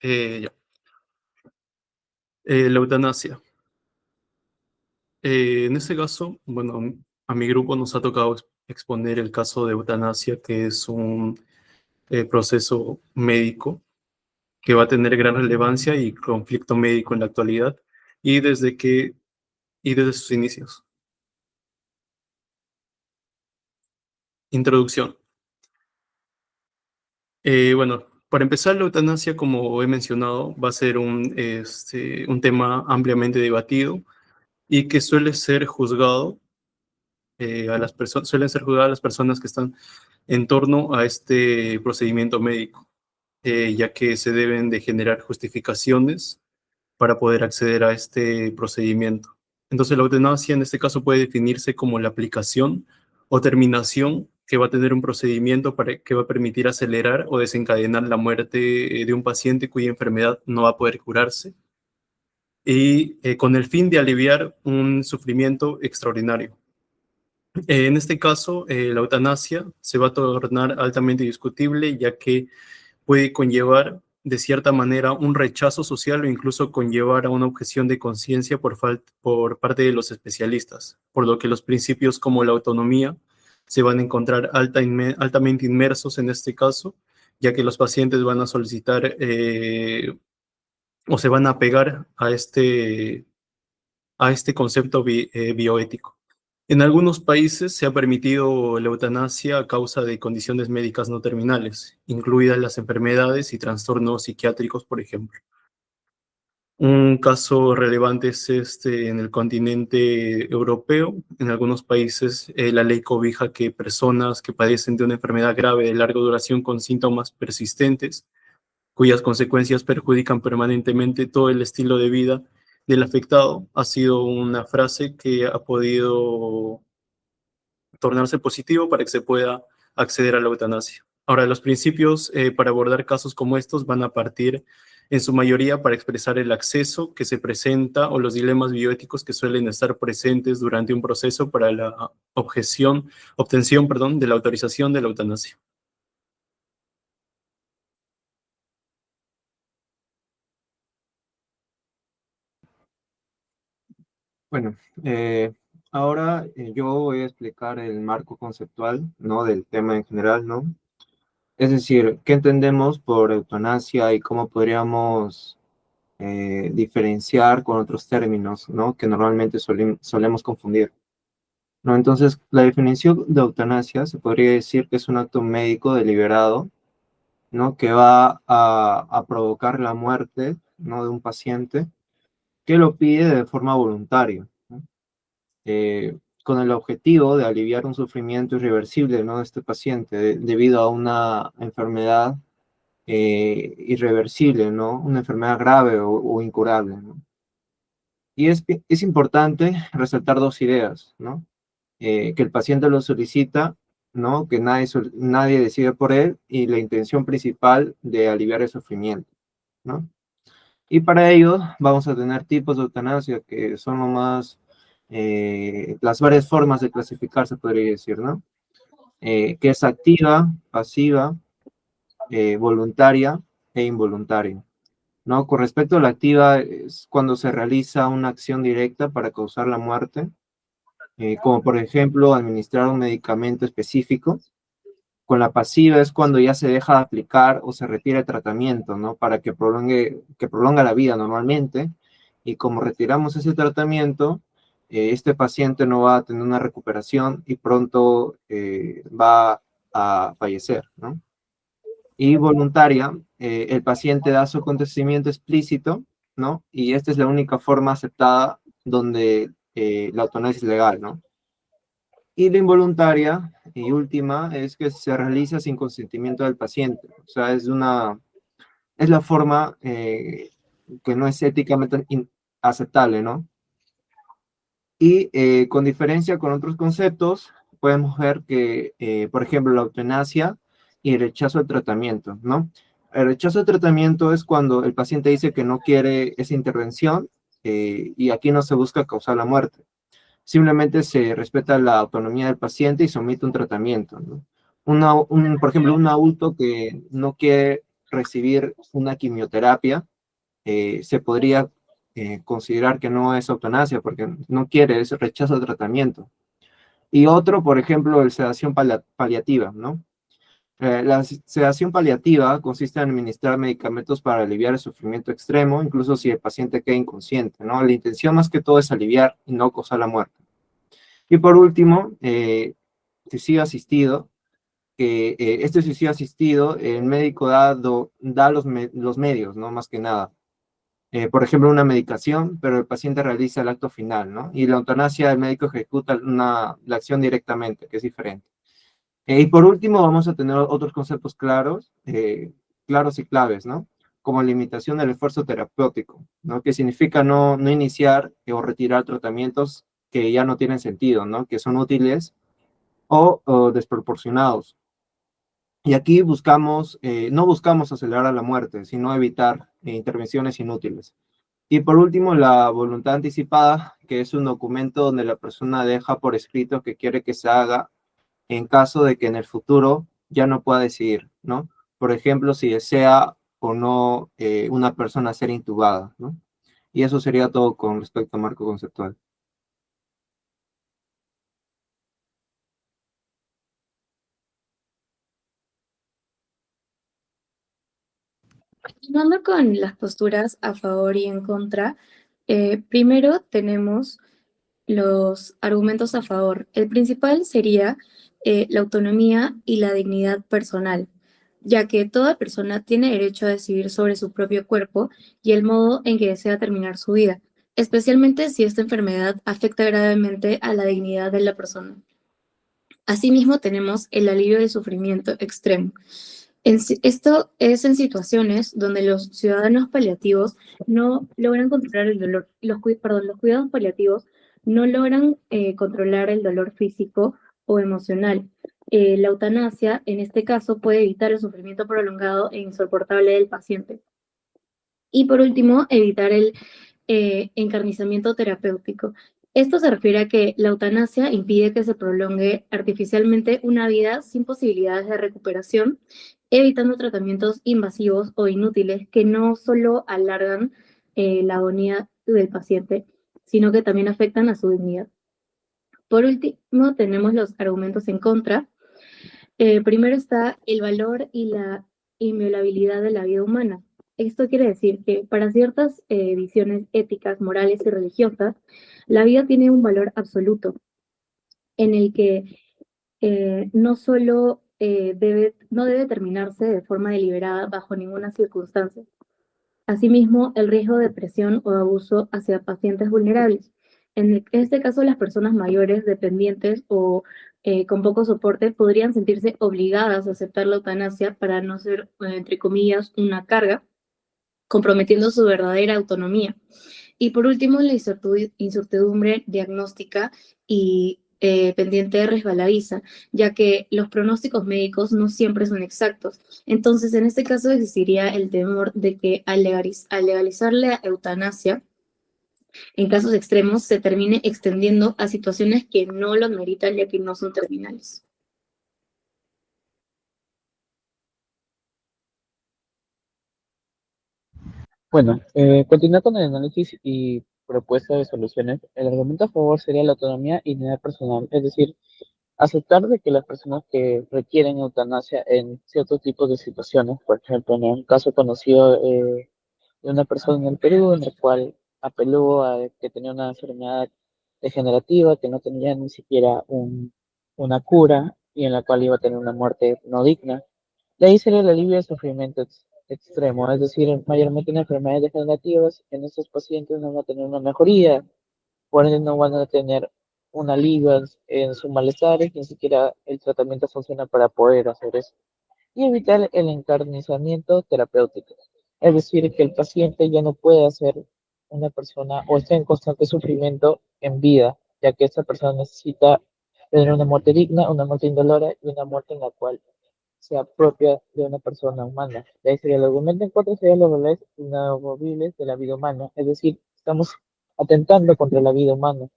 Ya. La eutanasia. En este caso, bueno, a mi grupo nos ha tocado exponer el caso de eutanasia, que es un proceso médico que va a tener gran relevancia y conflicto médico en la actualidad y desde sus inicios. Introducción. Bueno, para empezar, la eutanasia, como he mencionado, va a ser un tema ampliamente debatido y que suele ser juzgado suelen ser juzgadas las personas que están en torno a este procedimiento médico, ya que se deben de generar justificaciones para poder acceder a este procedimiento. Entonces, la eutanasia en este caso puede definirse como la aplicación o terminación que va a tener un procedimiento que va a permitir acelerar o desencadenar la muerte de un paciente cuya enfermedad no va a poder curarse y con el fin de aliviar un sufrimiento extraordinario. En este caso, la eutanasia se va a tornar altamente discutible, ya que puede conllevar, de cierta manera, un rechazo social o incluso conllevar a una objeción de conciencia por parte de los especialistas, por lo que los principios como la autonomía se van a encontrar altamente inmersos en este caso, ya que los pacientes van a solicitar o se van a apegar a este concepto bioético. En algunos países se ha permitido la eutanasia a causa de condiciones médicas no terminales, incluidas las enfermedades y trastornos psiquiátricos, por ejemplo. Un caso relevante es en el continente europeo. En algunos países la ley cobija que personas que padecen de una enfermedad grave de larga duración con síntomas persistentes, cuyas consecuencias perjudican permanentemente todo el estilo de vida del afectado, ha sido una frase que ha podido tornarse positivo para que se pueda acceder a la eutanasia. Ahora, los principios para abordar casos como estos van a partir en su mayoría para expresar el acceso que se presenta o los dilemas bioéticos que suelen estar presentes durante un proceso para la obtención, perdón, de la autorización de la eutanasia. Bueno, eh, ahora yo voy a explicar el marco conceptual, ¿no? Del tema en general, ¿no? Es decir, ¿qué entendemos por eutanasia y cómo podríamos diferenciar con otros términos, ¿no? Que normalmente solemos confundir, ¿no? Entonces, la definición de eutanasia se podría decir que es un acto médico deliberado, ¿no? Que va a provocar la muerte, ¿no? De un paciente que lo pide de forma voluntaria, ¿no? Con el objetivo de aliviar un sufrimiento irreversible, ¿no? De este paciente debido a una enfermedad irreversible, ¿no? Una enfermedad grave o incurable, ¿no? Y es importante resaltar dos ideas, ¿no? Que el paciente lo solicita, ¿no? Que nadie decide por él y la intención principal de aliviar el sufrimiento, ¿no? Y para ello vamos a tener tipos de eutanasia que son lo más, las varias formas de clasificar, se podría decir, ¿no? Que es activa, pasiva, voluntaria e involuntaria, ¿no? Con respecto a la activa, es cuando se realiza una acción directa para causar la muerte, como por ejemplo administrar un medicamento específico. Con la pasiva es cuando ya se deja de aplicar o se retira el tratamiento, ¿no? Para que prolonga la vida normalmente. Y como retiramos ese tratamiento, este paciente no va a tener una recuperación y pronto va a fallecer, ¿no? Y voluntaria, el paciente da su consentimiento explícito, ¿no? Y esta es la única forma aceptada donde la eutanasia es legal, ¿no? Y la involuntaria y última es que se realiza sin consentimiento del paciente. O sea, es la forma que no es éticamente aceptable, ¿no? Y con diferencia con otros conceptos, podemos ver que, por ejemplo, la eutanasia y el rechazo al tratamiento, ¿no? El rechazo al tratamiento es cuando el paciente dice que no quiere esa intervención y aquí no se busca causar la muerte. Simplemente se respeta la autonomía del paciente y se omite un tratamiento, ¿no? Por ejemplo, un adulto que no quiere recibir una quimioterapia, se podría considerar que no es eutanasia porque no quiere, es rechazo al tratamiento. Y otro, por ejemplo, el sedación paliativa, ¿no? La sedación paliativa consiste en administrar medicamentos para aliviar el sufrimiento extremo, incluso si el paciente queda inconsciente, ¿no? La intención más que todo es aliviar y no causar la muerte. Y por último, suicidio asistido, que este suicidio asistido, el médico da los medios, ¿no? Más que nada. Por ejemplo, una medicación, pero el paciente realiza el acto final, ¿no? Y la eutanasia, el médico ejecuta la acción directamente, que es diferente. Y por último, vamos a tener otros conceptos claros, claros y claves, ¿no? Como limitación del esfuerzo terapéutico, ¿no? Que significa no iniciar o retirar tratamientos que ya no tienen sentido, ¿no? Que son útiles o desproporcionados. Y aquí no buscamos acelerar la muerte, sino evitar intervenciones inútiles. Y por último, la voluntad anticipada, que es un documento donde la persona deja por escrito que quiere que se haga en caso de que en el futuro ya no pueda decidir, ¿no? Por ejemplo, si desea o no una persona ser intubada, ¿no? Y eso sería todo con respecto al marco conceptual. Continuando con las posturas a favor y en contra, primero tenemos los argumentos a favor. El principal sería la autonomía y la dignidad personal, ya que toda persona tiene derecho a decidir sobre su propio cuerpo y el modo en que desea terminar su vida, especialmente si esta enfermedad afecta gravemente a la dignidad de la persona. Asimismo, tenemos el alivio del sufrimiento extremo. Esto es en situaciones donde los ciudadanos paliativos no logran controlar el dolor, los cuidados paliativos no logran controlar el dolor físico o emocional. La eutanasia, en este caso, puede evitar el sufrimiento prolongado e insoportable del paciente. Y por último, evitar el encarnizamiento terapéutico. Esto se refiere a que la eutanasia impide que se prolongue artificialmente una vida sin posibilidades de recuperación, evitando tratamientos invasivos o inútiles que no solo alargan la agonía del paciente, sino que también afectan a su dignidad. Por último, tenemos los argumentos en contra. Primero está el valor y la inviolabilidad de la vida humana. Esto quiere decir que para ciertas visiones éticas, morales y religiosas, la vida tiene un valor absoluto en el que no solo no debe terminarse de forma deliberada bajo ninguna circunstancia. Asimismo, el riesgo de presión o de abuso hacia pacientes vulnerables. En este caso, las personas mayores, dependientes o con poco soporte podrían sentirse obligadas a aceptar la eutanasia para no ser, entre comillas, una carga, comprometiendo su verdadera autonomía. Y por último, la incertidumbre diagnóstica y pendiente de resbaladiza, ya que los pronósticos médicos no siempre son exactos. Entonces, en este caso existiría el temor de que al legalizar la eutanasia, en casos extremos, se termine extendiendo a situaciones que no lo meritan ya que no son terminales. Bueno, continuando con el análisis y propuesta de soluciones, el argumento a favor sería la autonomía y dignidad personal, es decir, aceptar de que las personas que requieren eutanasia en ciertos tipos de situaciones, por ejemplo, en un caso conocido de una persona en el Perú en el cual apeló a que tenía una enfermedad degenerativa, que no tenía ni siquiera una cura y en la cual iba a tener una muerte no digna. De ahí sería el alivio del sufrimiento extremo, es decir, mayormente en enfermedades degenerativas, en estos pacientes no van a tener una mejoría, por ende no van a tener un alivio en su malestar y ni siquiera el tratamiento funciona para poder hacer eso. Y evitar el encarnizamiento terapéutico, es decir, que el paciente ya no pueda ser una persona o esté en constante sufrimiento en vida, ya que esta persona necesita tener una muerte digna, una muerte indolora y una muerte en la cual sea propia de una persona humana. De ahí sería el argumento en contra, serían los valores inamovibles de la vida humana, es decir, estamos atentando contra la vida humana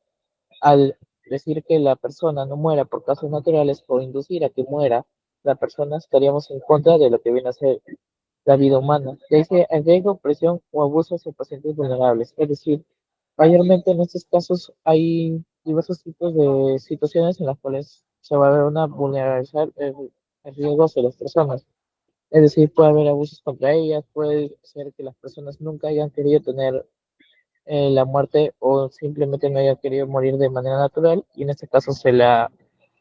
al decir que la persona no muera por causas naturales o inducir a que muera la persona, estaríamos en contra de lo que viene a ser la vida humana, ya sea el riesgo, presión o abuso hacia pacientes vulnerables. Es decir, mayormente en estos casos hay diversos tipos de situaciones en las cuales se va a ver una vulnerabilizar el riesgo hacia las personas. Es decir, puede haber abusos contra ellas, puede ser que las personas nunca hayan querido tener la muerte o simplemente no hayan querido morir de manera natural y en este caso se la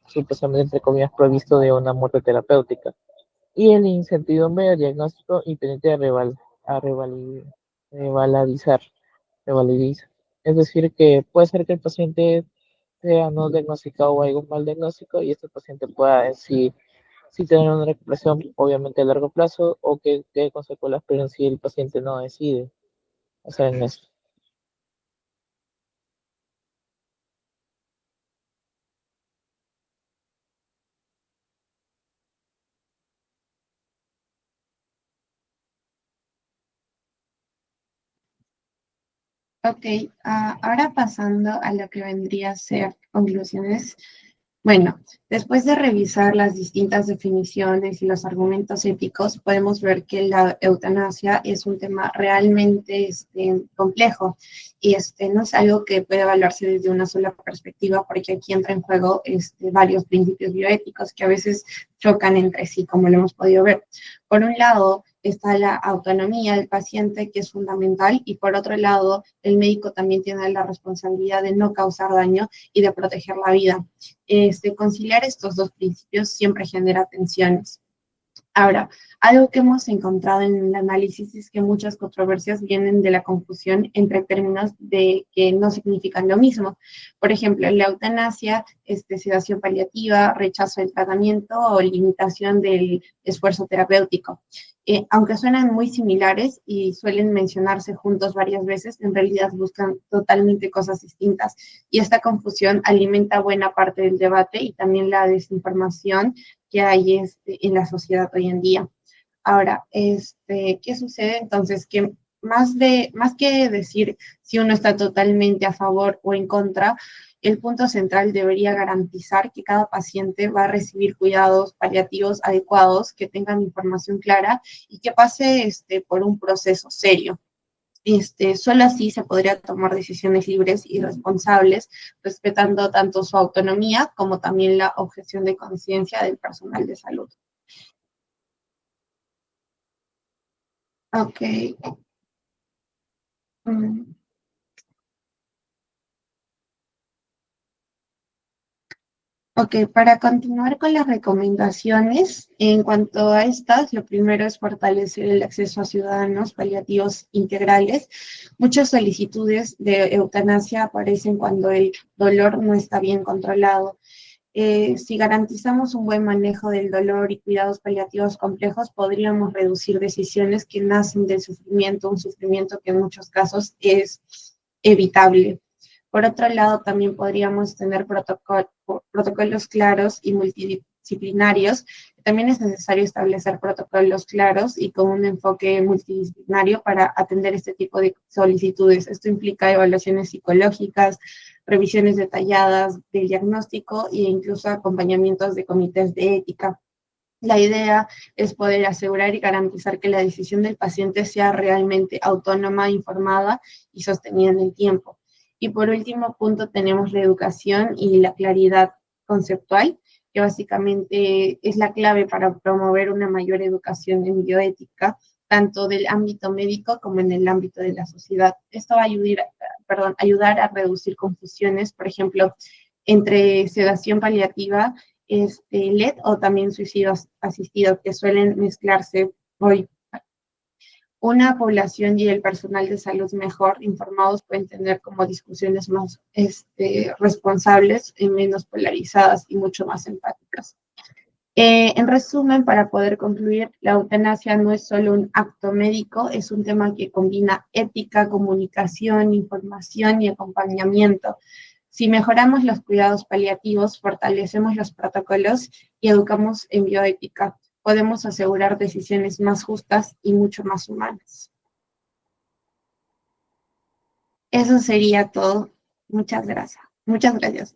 supuestamente entre comillas provisto de una muerte terapéutica. Y el incertidumbre del diagnóstico impide revalidizar, revalidizar. Es decir, que puede ser que el paciente sea no diagnosticado o algún mal diagnóstico y este paciente pueda sí tener una recuperación obviamente a largo plazo o que quede con secuelas, pero en sí el paciente no decide hacer en eso. Ok, ahora pasando a lo que vendría a ser conclusiones. Bueno, después de revisar las distintas definiciones y los argumentos éticos, podemos ver que la eutanasia es un tema realmente complejo y no es algo que puede evaluarse desde una sola perspectiva, porque aquí entra en juego varios principios bioéticos que a veces chocan entre sí, como lo hemos podido ver. Por un lado, está la autonomía del paciente, que es fundamental, y por otro lado, el médico también tiene la responsabilidad de no causar daño y de proteger la vida. Conciliar estos dos principios siempre genera tensiones. Ahora, algo que hemos encontrado en el análisis es que muchas controversias vienen de la confusión entre términos de que no significan lo mismo. Por ejemplo, la eutanasia, sedación paliativa, rechazo del tratamiento o limitación del esfuerzo terapéutico. Aunque suenan muy similares y suelen mencionarse juntos varias veces, en realidad buscan totalmente cosas distintas. Y esta confusión alimenta buena parte del debate y también la desinformación que hay en la sociedad hoy en día. Ahora, ¿qué sucede? Entonces, que más que decir si uno está totalmente a favor o en contra, el punto central debería garantizar que cada paciente va a recibir cuidados paliativos adecuados, que tengan información clara y que pase por un proceso serio. Solo así se podría tomar decisiones libres y responsables, respetando tanto su autonomía como también la objeción de conciencia del personal de salud. Ok. Ok, para continuar con las recomendaciones, en cuanto a estas, lo primero es fortalecer el acceso a ciudadanos paliativos integrales. Muchas solicitudes de eutanasia aparecen cuando el dolor no está bien controlado. Si garantizamos un buen manejo del dolor y cuidados paliativos complejos, podríamos reducir decisiones que nacen del sufrimiento, un sufrimiento que en muchos casos es evitable. Por otro lado, también podríamos tener protocolos claros y multidisciplinarios. También es necesario establecer protocolos claros y con un enfoque multidisciplinario para atender este tipo de solicitudes. Esto implica evaluaciones psicológicas, revisiones detalladas del diagnóstico e incluso acompañamientos de comités de ética. La idea es poder asegurar y garantizar que la decisión del paciente sea realmente autónoma, informada y sostenida en el tiempo. Y por último punto tenemos la educación y la claridad conceptual, que básicamente es la clave para promover una mayor educación en bioética, tanto del ámbito médico como en el ámbito de la sociedad. Esto va a ayudar a reducir confusiones, por ejemplo, entre sedación paliativa, LED o también suicidio asistido, que suelen mezclarse hoy. Una población y el personal de salud mejor informados pueden tener como discusiones más responsables y menos polarizadas y mucho más empáticas. En resumen, para poder concluir, la eutanasia no es solo un acto médico, es un tema que combina ética, comunicación, información y acompañamiento. Si mejoramos los cuidados paliativos, fortalecemos los protocolos y educamos en bioética, podemos asegurar decisiones más justas y mucho más humanas. Eso sería todo. Muchas gracias. Muchas gracias.